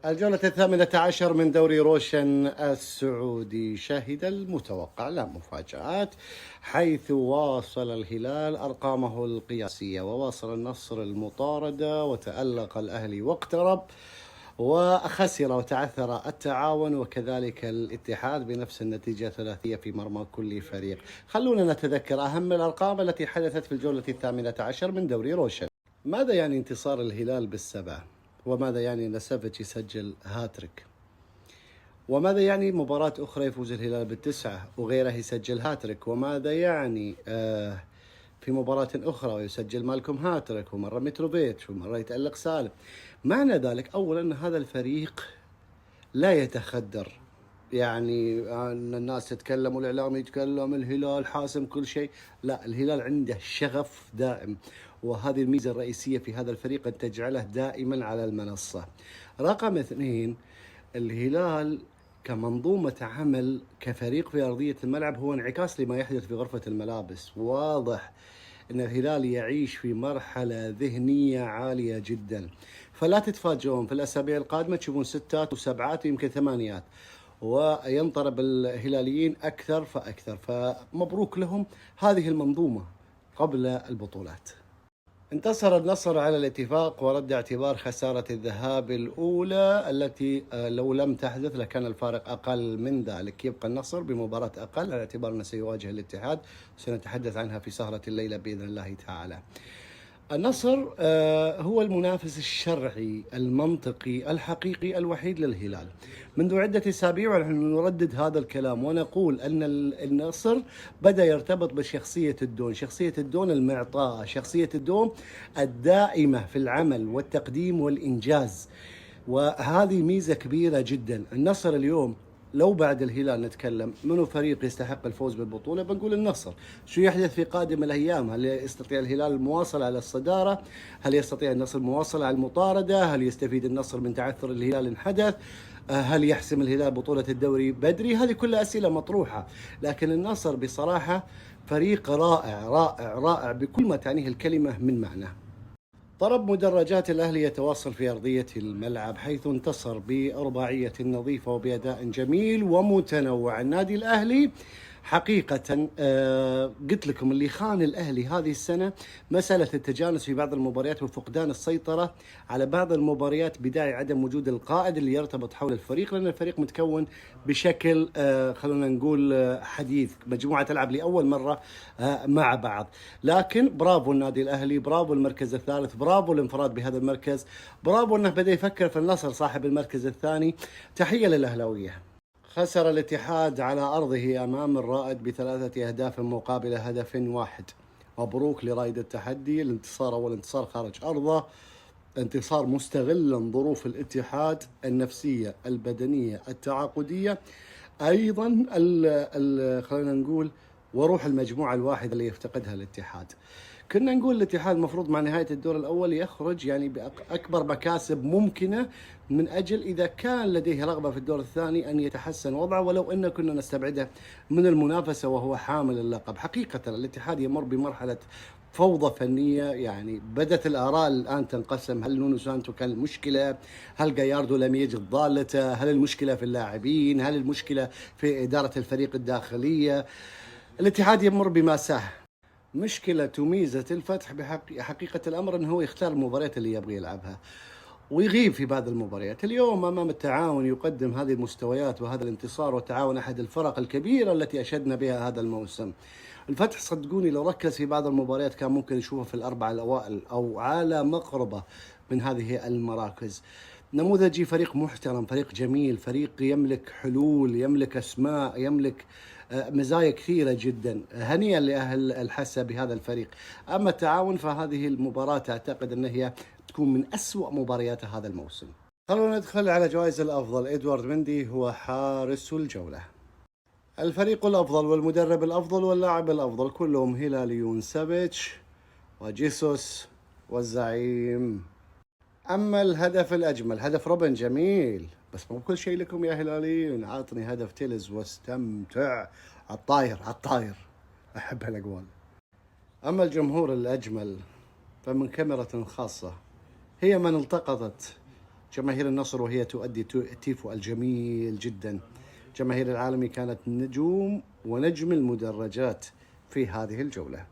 الجولة 18 من دوري روشن السعودي شهد المتوقع، لا مفاجآت، حيث واصل الهلال أرقامه القياسية وواصل النصر المطاردة وتألق الأهلي واقترب، وخسر وتعثر التعاون وكذلك الاتحاد بنفس النتيجة 3 في مرمى كل فريق. خلونا نتذكر أهم الأرقام التي حدثت في الجولة 18 من دوري روشن. ماذا يعني انتصار الهلال بالسبعة؟ وماذا يعني أن سافيتش يسجل هاتريك؟ وماذا يعني مباراة أخرى يفوز الهلال بالتسعة وغيره يسجل هاتريك؟ وماذا يعني في مباراة أخرى ويسجل مالكم هاتريك ومرة متروفيتش ومرة يتألق سالم؟ معنى ذلك أولا أن هذا الفريق لا يتخدر، يعني أن الناس تتكلم والإعلام يتكلم الهلال حاسم كل شيء، لا، الهلال عنده شغف دائم، وهذه الميزة الرئيسية في هذا الفريق أن تجعله دائما على المنصة. رقم اثنين، الهلال كمنظومة عمل كفريق في أرضية الملعب هو انعكاس لما يحدث في غرفة الملابس. واضح أن الهلال يعيش في مرحلة ذهنية عالية جدا، فلا تتفاجئون في الأسابيع القادمة تشوفون ستات وسبعات ويمكن ثمانيات، وينطرب الهلاليين أكثر فأكثر. فمبروك لهم هذه المنظومة قبل البطولات. انتصر النصر على الاتفاق ورد اعتبار خسارة الذهاب الأولى التي لو لم تحدث لكان الفارق أقل من ذلك. يبقى النصر بمباراة أقل على اعتبار أنه سيواجه الاتحاد، سنتحدث عنها في سهرة الليلة بإذن الله تعالى. النصر هو المنافس الشرعي المنطقي الحقيقي الوحيد للهلال منذ عدة أسابيع، ونحن نردد هذا الكلام ونقول أن النصر بدأ يرتبط بشخصية الدون، شخصية الدون المعطاءة، شخصية الدون الدائمة في العمل والتقديم والإنجاز، وهذه ميزة كبيرة جدا. النصر اليوم لو بعد الهلال نتكلم منو فريق يستحق الفوز بالبطولة، بنقول النصر. شو يحدث في قادم الأيام؟ هل يستطيع الهلال المواصلة على الصدارة؟ هل يستطيع النصر المواصلة على المطاردة؟ هل يستفيد النصر من تعثر الهلال إن حدث؟ هل يحسم الهلال بطولة الدوري بدري؟ هذه كلها أسئلة مطروحة، لكن النصر بصراحة فريق رائع رائع رائع بكل ما تعنيه الكلمة من معنى. طرب مدرجات الأهلي يتواصل في أرضية الملعب، حيث انتصر برباعية نظيفة وبأداء جميل ومتنوع. النادي الأهلي حقيقة قلت لكم اللي خان الأهلي هذه السنة مسألة التجانس في بعض المباريات وفقدان السيطرة على بعض المباريات بداعي عدم وجود القائد اللي يرتبط حول الفريق، لأن الفريق متكون بشكل خلونا نقول حديث، مجموعة تلعب لأول مرة مع بعض. لكن برافو النادي الأهلي، برافو المركز الثالث، برافو الانفراد بهذا المركز، برافو أنه بدأ يفكر في النصر صاحب المركز الثاني. تحية للأهلاوية. خسر الاتحاد على أرضه أمام الرائد ب3 أهداف مقابل هدف واحد. مبروك لرائد التحدي، الانتصار أول انتصار خارج أرضه، انتصار مستغلا ظروف الاتحاد النفسية البدنية التعاقدية، أيضا خلينا نقول وروح المجموعة الواحدة اللي يفتقدها الاتحاد. كنا نقول الاتحاد مفروض مع نهاية الدور الأول يخرج يعني بأكبر مكاسب ممكنة، من أجل إذا كان لديه رغبة في الدور الثاني أن يتحسن وضعه، ولو أن كنا نستبعده من المنافسة وهو حامل اللقب. حقيقة الاتحاد يمر بمرحلة فوضى فنية، يعني بدت الآراء الآن تنقسم، هل نونو سانتو كان المشكلة؟ هل جاياردو لم يجد ضالته؟ هل المشكلة في اللاعبين؟ هل المشكلة في إدارة الفريق الداخلية؟ الاتحاد يمر بمأساة. مشكلة وميزة الفتح بحقيقة الأمر أنه هو يختار المباريات اللي يبغي يلعبها ويغيب في بعض المباريات. اليوم أمام التعاون يقدم هذه المستويات وهذا الانتصار، والتعاون أحد الفرق الكبيرة التي أشدنا بها هذا الموسم. الفتح صدقوني لو ركز في بعض المباريات كان ممكن يشوفه في الأربعة الأوائل أو على مقربة من هذه المراكز. نموذجي، فريق محترم، فريق جميل، فريق يملك حلول، يملك أسماء، يملك مزايا كثيرة جدا. هنيئا لأهل الحسا بهذا الفريق. أما التعاون فهذه المباراة أعتقد أن هي تكون من أسوأ مباريات هذا الموسم. خلونا ندخل على جوائز الأفضل. إدوارد مندي هو حارس الجولة. الفريق الأفضل والمدرب الأفضل واللاعب الأفضل كلهم هلاليون، سافيتش وجيسوس والزعيم. أما الهدف الأجمل هدف روبن، جميل، بس مو كل شيء لكم يا هلاليين، عطني هدف تيلز واستمتع. عالطاير عالطاير، أحب هالأقوال. أما الجمهور الأجمل فمن كاميرا خاصة هي من التقطت جماهير النصر وهي تؤدي التيفو الجميل جدا. جماهير العالمي كانت نجوم ونجم المدرجات في هذه الجولة.